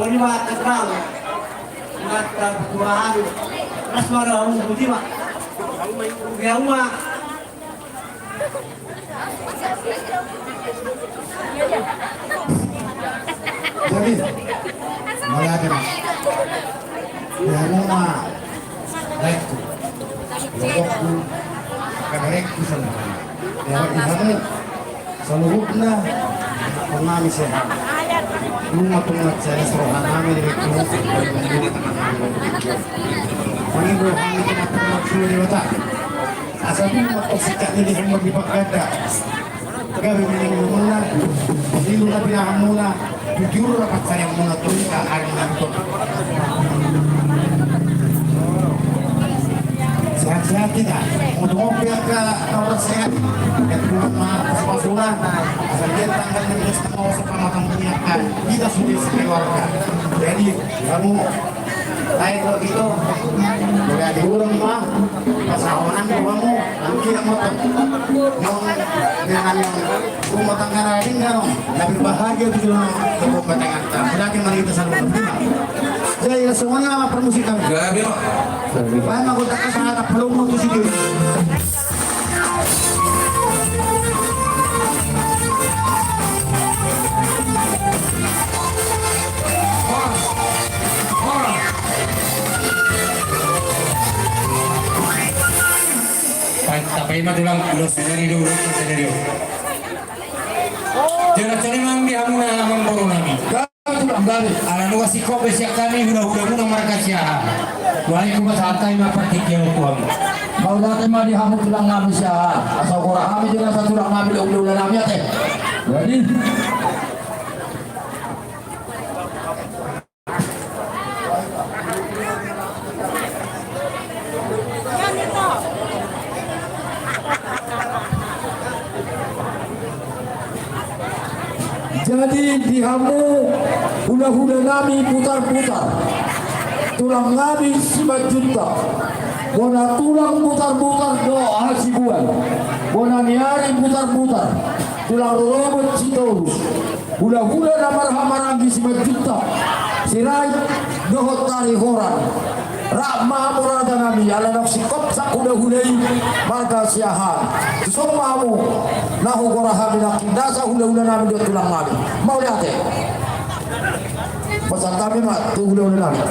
Ini Pak terang, ingat perbuahan, terus marah budi Pak, ya Pak. Jadi, melihatnya, ya Pak, baikku, bokku, kaderku sana, ya kamu, seluruhnya pengamis sehat. Rumah pengat saya serohan kami dari keluar Mengibur kami kena pengat sulit diwata asal pun waktu sikatnya di rumah di Pakada gabi mening muna ilu na pinaham muna jujur rapat saya muna tuloy ka aring nangto sehat-sehat kita untuk ngopiak ka orang sehat dan buat mahal pas-pasulan asal dia tanggal 16 tahun sepamatang menyiapkan kita sudah sekeluarga jadi kamu lain kalau gitu boleh diurang mah pasahonan kamu nanti yang motor yang dengan yang rumah tangga lain kan lebih bahagia di dalam rumah tangga kita berarti mari kita saling berterima jadi semuanya sama permusikan bahan aku tak kesalahan belum mutus itu Tapay madulang los senaryo senaryo. Jangan cari mang dia muna amang boro nami. tulang dari Ala nuwa si kobe siya kami hula-hula muna marka siya. Wahai kuma santai mapatik yang kuam. mau natin malihamot tulang namin siya asal kurang kami juga sa tulang namin ulo namin ate jadi jadi di hamu hula-hula nami putar-putar tulang nami 5 juta bona tulang putar-putar doa sibuan bona niari putar-putar tulang robot sitorus hula-hula na marhamaragi 5 juta sirai dohot tari horan Rakma murada nami ala sikop sa hula-hulay marga siyahan susong mamu nahu korahami na kindasa hula-hula nami do tulang nami mau lihat pesan kami mak tu hula-hula nami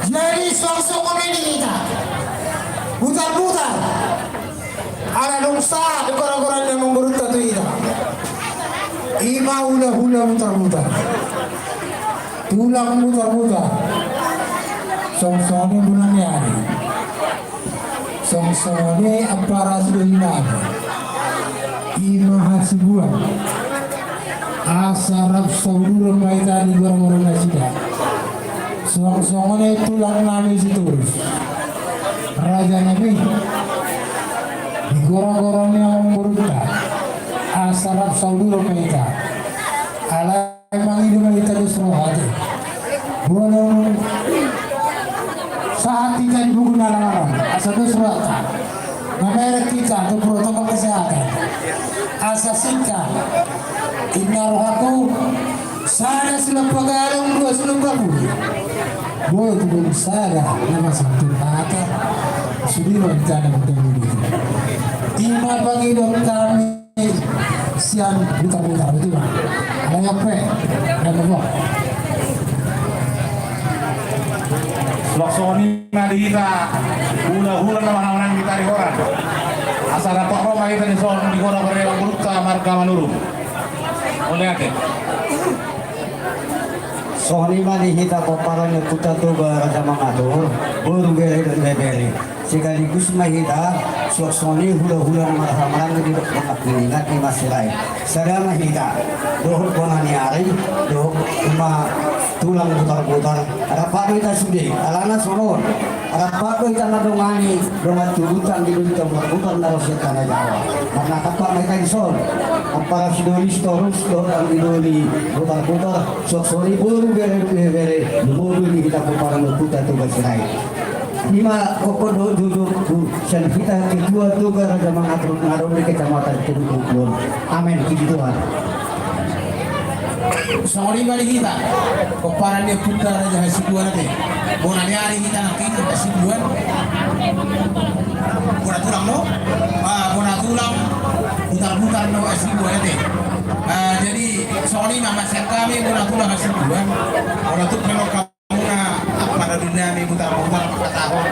jadi sosok komedi kita putar-putar ada dongsa di koran-koran yang memburuk tatu kita ima hula-hula mutar-mutar tulang mutar-mutar song-songnya bulan hari song-songnya ampara sudah nabi ima hasibuan asarab saudara maita di gorong-gorong nasida song-songnya tulang nami siturus raja nabi di gorong-gorong yang memburukkan asarab saudara maita ala emang hidup maita di seluruh hati bolong saat kita dibuku nalar asal itu surat merek kita untuk protokol kesehatan asasika inna rohaku sana sudah pegarung 2 sudah bagus boleh itu belum sada nama satu kata sudah rencana betul-betul ima pangidom kami siang buta-buta betul ada apa dan apa Loksoni madita hula-hula na orang kita di koran. Asal dapat Roma kita di soal di koran berlewat beruta marga manurung. Oleh ake. Sohni mali hita koparan yang putar tu berada mengatur berugere dan bebeli sekaligus mahita sohni hula-hula nama ramalan di dekat mengingat di masih lain sedang mahita doh konani ari doh cuma tulang putar-putar ada Pak Doita Sudi alana sonon ada Pak Doita nadongani dongan turutan di dunia putar-putar narosia tanah Jawa karena kapak mereka ison para sidolis torus doang didoli putar-putar sok-sori buru bere buru di kita puparan putar tugas sirai lima kokodo duduk dan kita kedua juga raja mengatur ngaruh di kecamatan Kedukun amin puji Tuhan. Sorry balik kita. Keparan dia putar aja hasibuan nanti. Bona hari kita nanti hasibuan. Bona tulang no. Bona tulang putar-putar no hasibuan nanti. Jadi sorry nama saya kami bona tulang hasibuan. Bona tuh kalau kamu na pada dunia kami putar-putar tahun.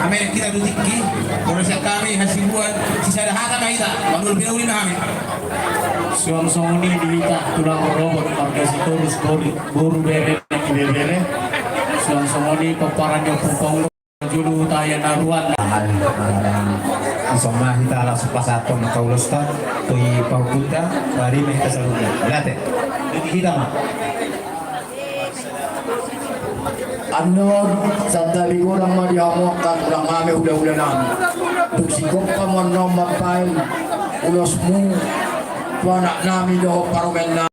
Amin kita dutiki. Bona saya kami hasibuan. Sisa dah hata kita. Bandul pinuli na kami. Suang-suang ini dihita tulang robot marga sitorus buru bere bere. Suang-suang ini peparannya pupong julu taya naruan. Insomma kita ala supasato na kaulusta tui paukuta bari me kita saluda. Late. Jadi kita mah. Anon sandali ko lang madihamokan ulang mami udah nami. Tuksikop ka mo nomor pail ulos mo anak nami do paromen na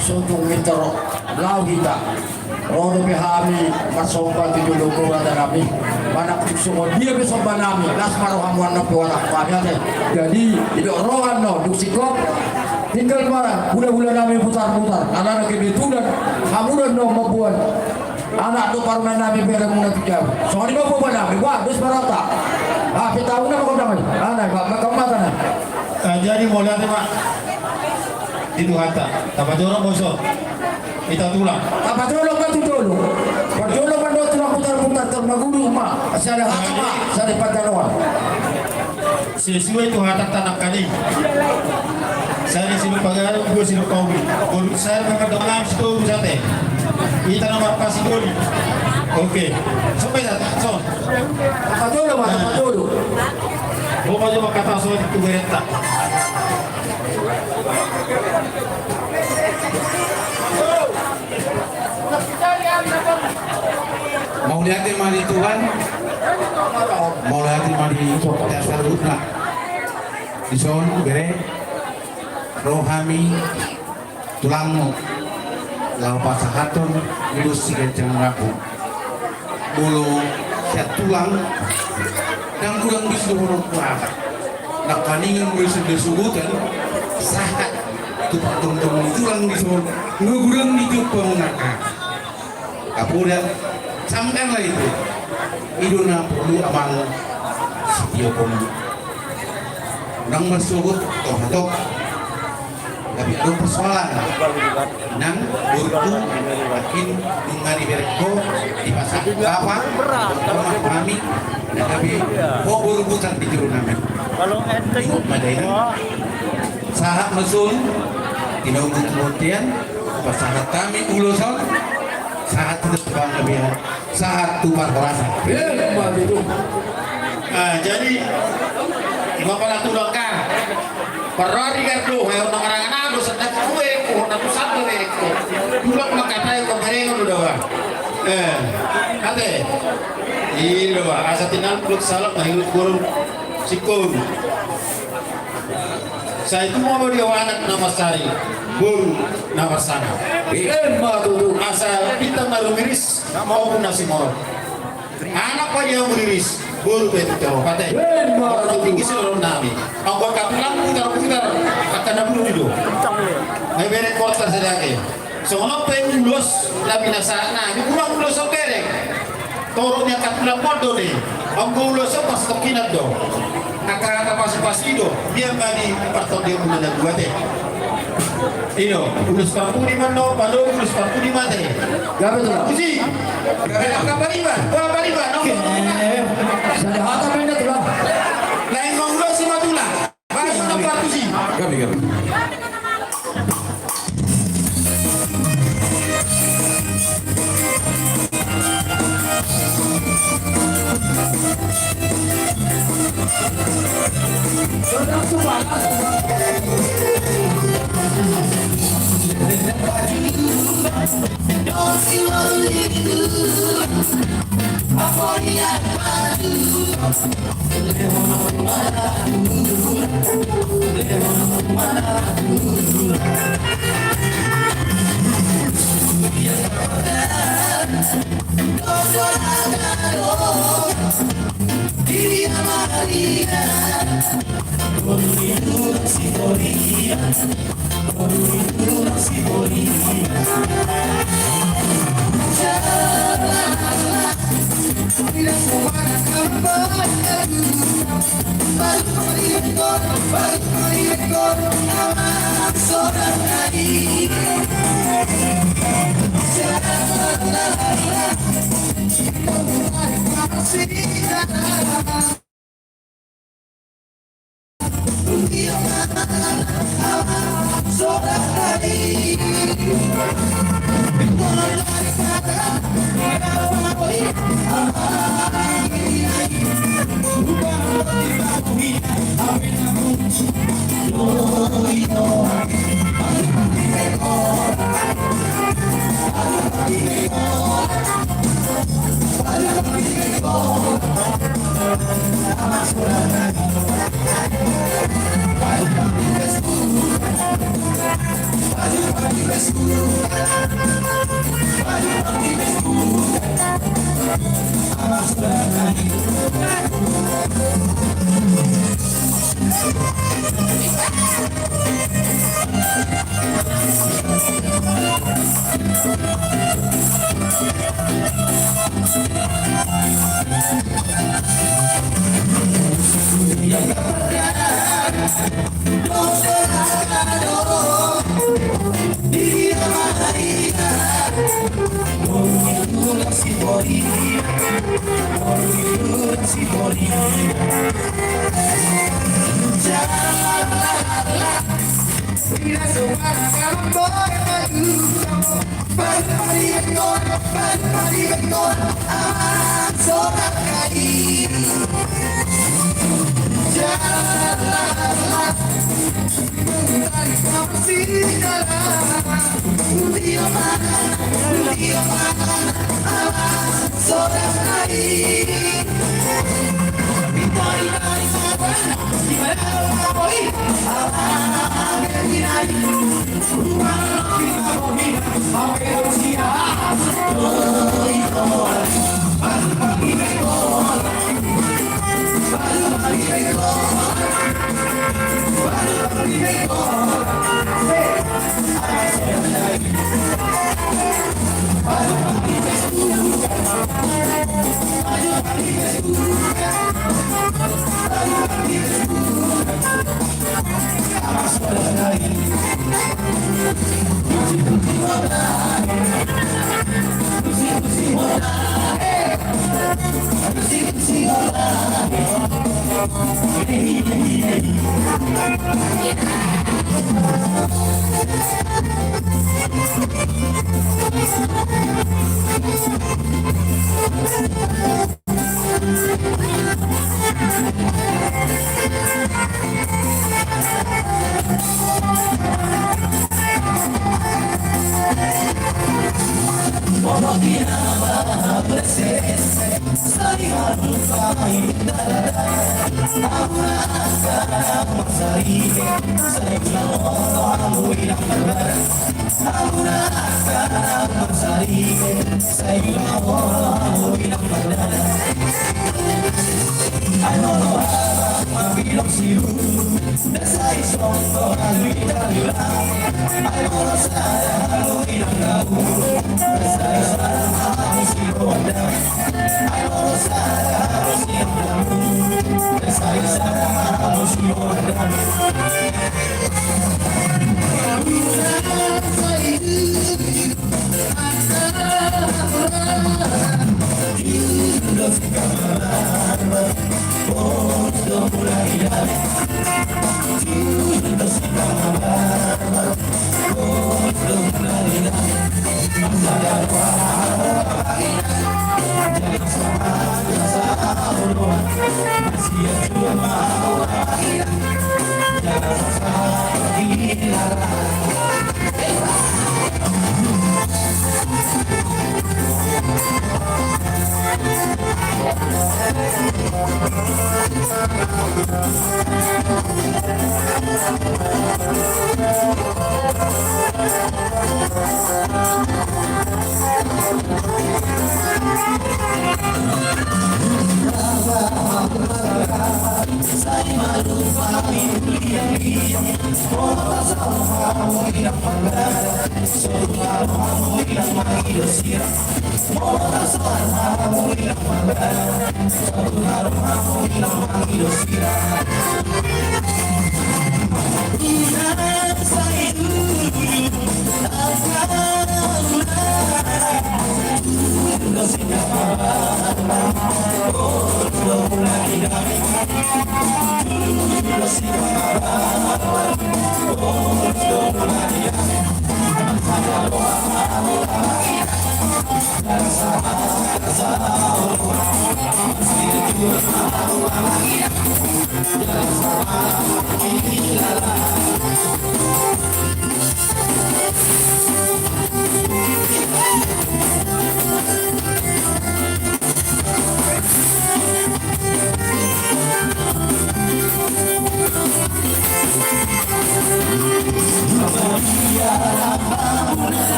sotong mitero lau kita rodo behami masompa ti dulu ko ada nami manak tuksungo dia besomba nami las marohamuan na piwala kami jadi itu rohan no tuksikop tinggal barang udah nami putar-putar anak kini tudan hamudan no mabuan anak do paromen nami bere muna tiga soalnya mau buat nami wah dus barata kita tahu na kau damai anak kau mata na Jadi mulai Pak itu kata tanpa dorong bosok kita tulang apa dulu kan dulu berdulu kan tulang putar-putar termagulu mah ada hata ada padawan sesuai itu hata tanah kali saya sini pagar gue sini kau saya mengenal situ sate kita nomor pasti gol oke sampai so apa dulu mau coba kata soal itu berita Mau lihat mari Tuhan, mau lihat mari dasar rutna. Ison bere rohami tulangmu lau pasahaton ilus siga aku bulu siat tulang dan kurang bisa orang kuat nak paningan bisa disuguhkan sahat tulang tulang disuruh ngurang di jepang nak kapuran samkan lah itu iduna perlu amal setia komu nang masuk toh tapi ada persoalan nang burku makin mengari berko di pasar apa rumah kami dan tapi kok burku tak dijuru namen kalau ikut madaina sahat mesun tidak kemudian pasangan kami uloson saat terbang lebih saat tukar rasa jadi Bapak tulang kan perori kartu yang orang anak sedang kue ko na satu ko tulak makatay ko mereng udah ate ilo asa tinal pluk salak na hilut kurung sikon saya itu mau dia anak nama Sari guru nama sana madu asa kita narumiris mau nasi moro anak pa dia muriris guru betul tahu patai orang tinggi seluruh nabi angkor kapilang putar akan nabulu itu ay bere kota sedake sono pengulos nabi nasana ini kurang ulos bere toroknya kapilang podo nih angkor ulos pas tokinat do akara pas itu dia bagi parto dia punya dua teh Ino, ulus kampung di mana? Palu ulus kampung di mana? Gak betul. Kusi, apa lima? Apa lima? Saya hata benda tu lah. Lain mangga si matula. Bahasa nampak kusi. kami Sudah semua.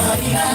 Maria,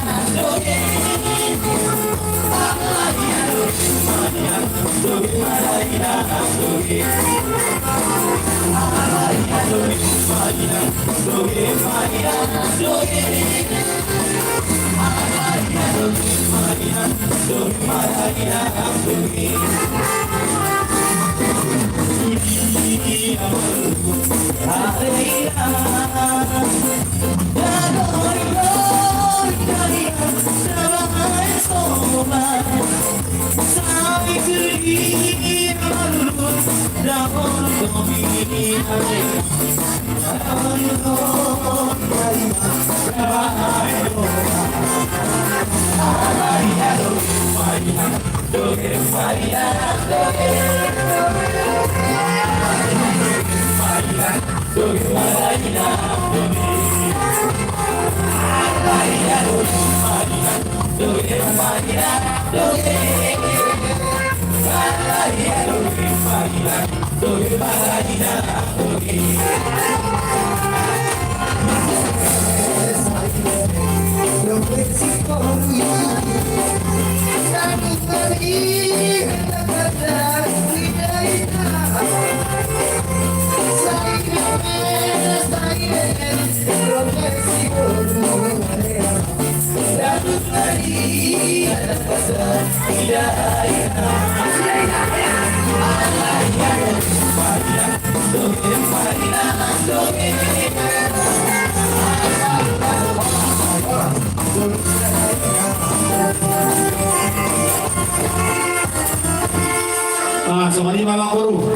Somali Mamang Guru,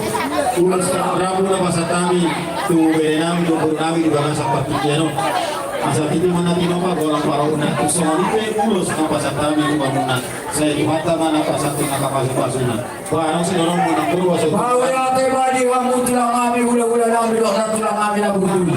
ulang sekarang Rabu na pasatami, tu berenami, tu burunami di bawah sampah pikiano. Asal itu mana tino pa golang parauna, tu somali pe ulos na pasatami umamuna. Saya di mata mana pasatu nakapasupasuna. Barang sinurong Mamang Guru asal. Bahwa tebadi kamu tulang kami ulah-ulah nami dok tulang kami na begitu.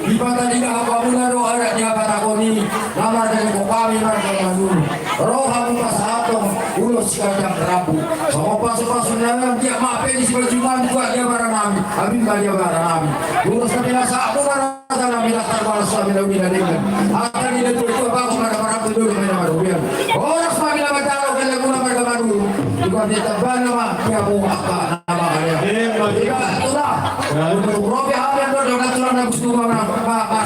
Di pada di kamu na do ada di apa takoni, nama dari kami mereka dulu. Roh kamu pasatong ulos kajang Rabu. Sama pasu-pasunya dia maafin di sebelah Jumat juga dia barang kami. Habis dia barang kami. Urus kami rasa aku barang kami lakukan balas kami lalu tidak dengan. Akan ini itu bagus mereka barang itu dulu mereka baru biar. Orang kami lama tahu kalau guna mereka baru. Juga dia terbang nama dia mau apa nama dia. Itulah. Untuk Robi Habian do dengan tulang dan bustu mana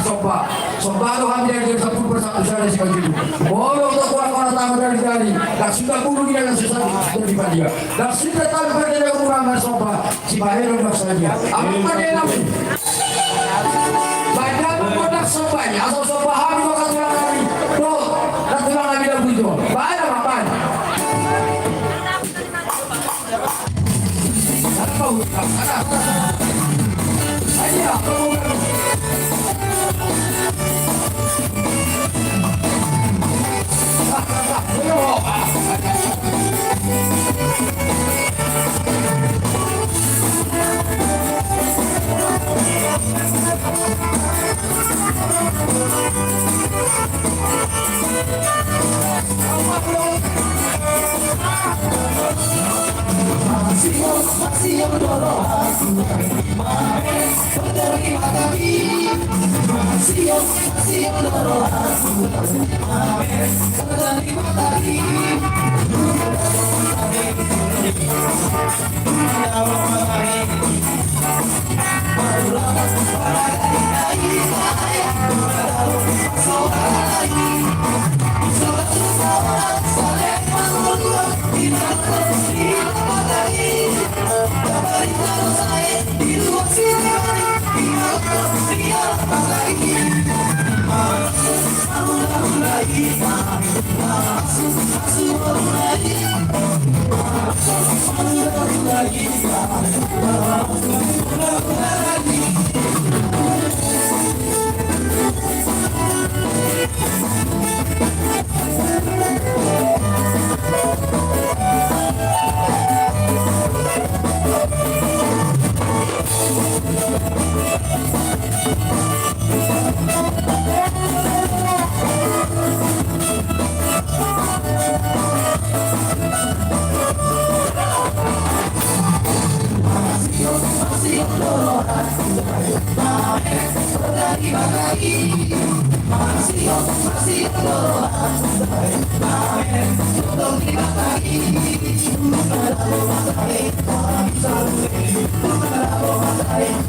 sopa. Sopa itu kami yang satu persatu sana sekali itu. Boleh untuk orang-orang tamu dari dan sudah bulu dia yang susah dari dia. Dan sudah tahu pada dia kurang sopa. Si bahaya untuk saja. Apa dia namanya? Banyak produk sopanya atau sopa habis makan tulang lagi. Tuh, dan tulang lagi dah begitu. Banyak apa? Apa udah? Ayo,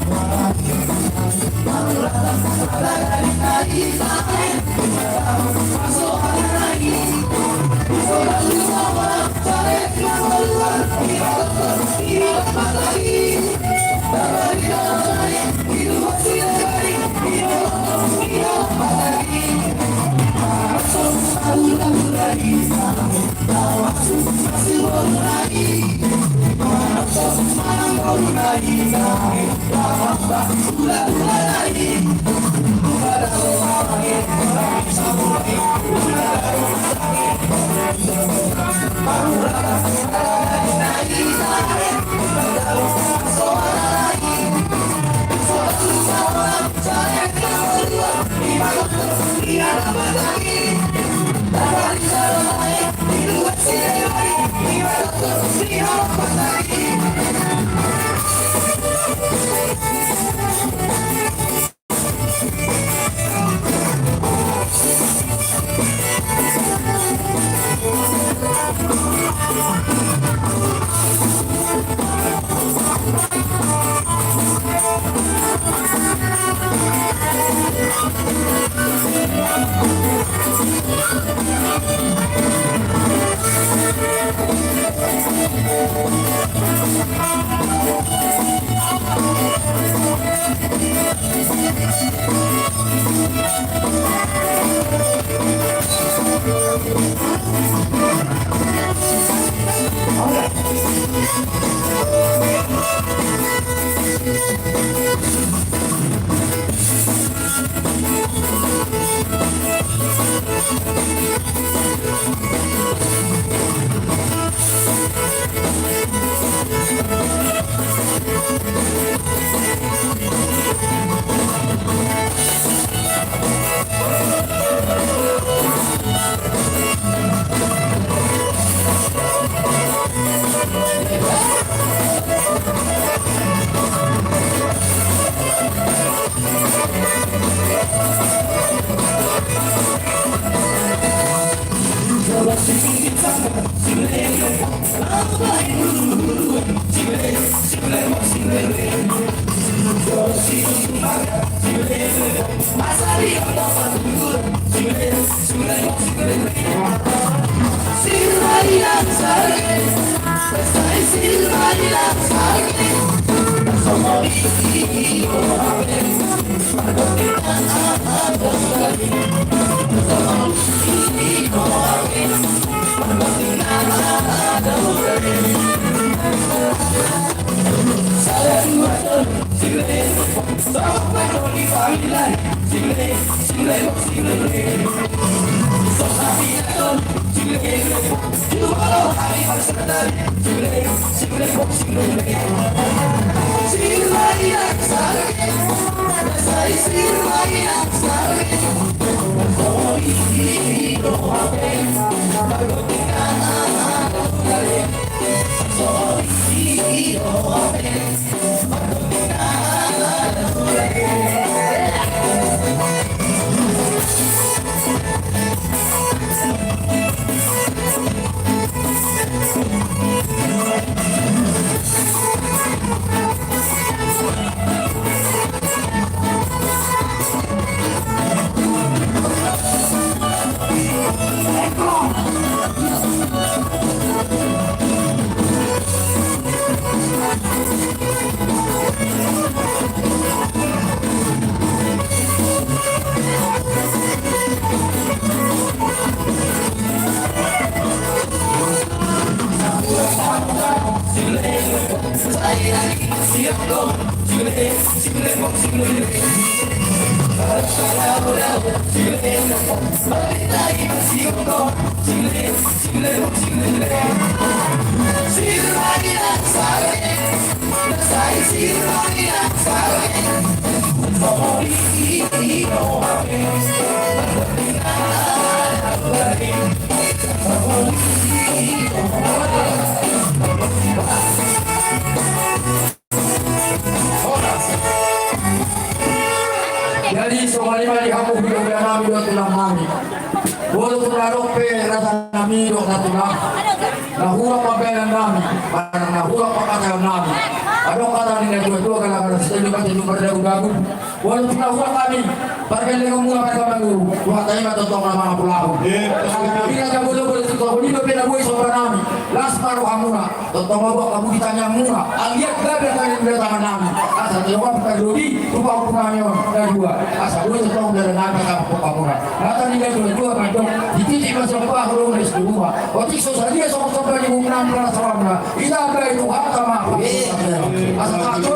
Masih Jadi soalnya mali kamu hidup dan kami dua tulang mami. Boleh tulang rope rasa kami dua tulang. Nahura pabelan kami, parang nahura pakatayan kami. Ano kata ni dua-dua kalau setuju kan itu berdagung-dagung. Boleh tulang kami Parkan dengan mula mereka baru. Buat tanya mata tong nama pulau. Bila kamu boleh itu kau ni bepena boy sopan nami. Las paru amuna. Tong bawa kamu ditanya muna. Aliat gabe tanya bila tangan nami. Asal jawab kita dodi. Tupa ukunannya dari dua. Asal dua tong dari nami kamu amuna. Kata ni dua kandung. Dititik masuk apa kalau dari semua. Otik sosial dia sopan di bumi enam belas orang. Ida ada itu harta mah. Asal